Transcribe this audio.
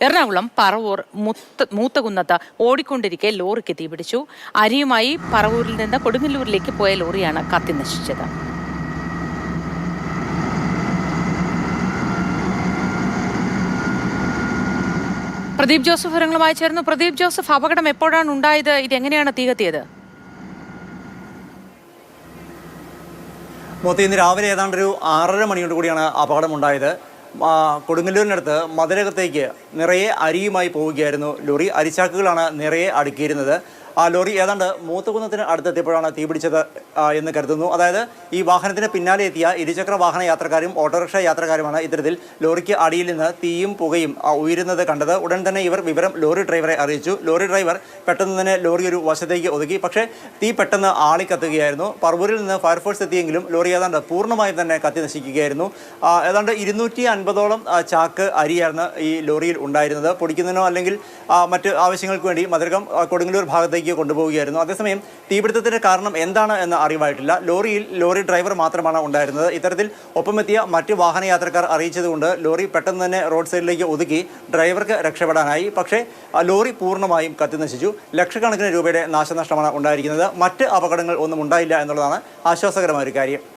എറണാകുളം പറവൂർ മൂത്തകുന്നത്ത് ഓടിക്കൊണ്ടിരിക്കെ ലോറിക്ക് തീപിടിച്ചു. അരിയുമായി പറവൂരിൽ നിന്ന് കൊടുങ്ങല്ലൂരിലേക്ക് പോയ ലോറിയാണ് കത്തിനശിച്ചത്. പ്രദീപ് ജോസഫ് വിവരങ്ങളുമായി ചേർന്നു. പ്രദീപ് ജോസഫ്, അപകടം എപ്പോഴാണ് ഉണ്ടായത്? ഇതെങ്ങനെയാണ് തീ കത്തിയത്? മോത്തി, ഇന്ന് രാവിലെ ഏതാണ്ട് ഒരു 6:30 മണിയോട് കൂടിയാണ് അപകടമുണ്ടായത്. കൊടുങ്ങല്ലൂരിനടുത്ത് മതിലകത്തേക്ക് നിറയെ അരിയുമായി പോവുകയായിരുന്നു ലോറി. അരിച്ചാക്കുകളാണ് നിറയെ അടുക്കിയിരുന്നത്. ആ ലോറി ഏതാണ്ട് മൂത്തകുന്നത്തിന് അടുത്തെത്തിയപ്പോഴാണ് തീപിടിച്ചത് എന്ന് കരുതുന്നു. അതായത് ഈ വാഹനത്തിന് പിന്നാലെ എത്തിയ ഇരുചക്ര വാഹന യാത്രക്കാരും ഓട്ടോറിക്ഷ യാത്രക്കാരുമാണ് ഇത്തരത്തിൽ ലോറിക്ക് അടിയിൽ നിന്ന് തീയും പുകയും ഉയരുന്നത് കണ്ടത്. ഉടൻ തന്നെ ഇവർ വിവരം ലോറി ഡ്രൈവറെ അറിയിച്ചു. ലോറി ഡ്രൈവർ പെട്ടെന്ന് തന്നെ ലോറി ഒരു വശത്തേക്ക് ഒതുക്കി. പക്ഷേ തീ പെട്ടെന്ന് ആളിക്കത്തുകയായിരുന്നു. പറവൂരിൽ നിന്ന് ഫയർഫോഴ്സ് എത്തിയെങ്കിലും ലോറി ഏതാണ്ട് പൂർണ്ണമായും തന്നെ കത്തി നശിക്കുകയായിരുന്നു. ഏതാണ്ട് 250ഓളം ചാക്ക് അരിയായിരുന്നു ഈ ലോറിയിൽ ഉണ്ടായിരുന്നത്. പൊടിക്കുന്നതിനോ അല്ലെങ്കിൽ മറ്റ് ആവശ്യങ്ങൾക്ക് വേണ്ടി മതിലകം കൊടുങ്ങല്ലൂർ ഭാഗത്തേക്ക് കൊണ്ടുപോവുകയായിരുന്നു. അതേസമയം തീപിടുത്തത്തിന്റെ കാരണം എന്താണ് എന്ന് അറിവായിട്ടില്ല. ലോറി ഡ്രൈവർ മാത്രമാണ് ഉണ്ടായിരുന്നത്. ഇത്തരത്തിൽ ഒപ്പമെത്തിയ മറ്റ് വാഹനയാത്രക്കാർ അറിയിച്ചതുകൊണ്ട് ലോറി പെട്ടെന്ന് തന്നെ റോഡ് സൈഡിലേക്ക് ഒതുക്കി ഡ്രൈവർക്ക് രക്ഷപ്പെടാനായി. പക്ഷേ ലോറി പൂർണ്ണമായും കത്തിനശിച്ചു. ലക്ഷക്കണക്കിന് രൂപയുടെ നാശനഷ്ടമാണ് ഉണ്ടായിരിക്കുന്നത്. മറ്റ് അപകടങ്ങൾ ഒന്നും ഉണ്ടായില്ല എന്നുള്ളതാണ് ആശ്വാസകരമായ ഒരു കാര്യം.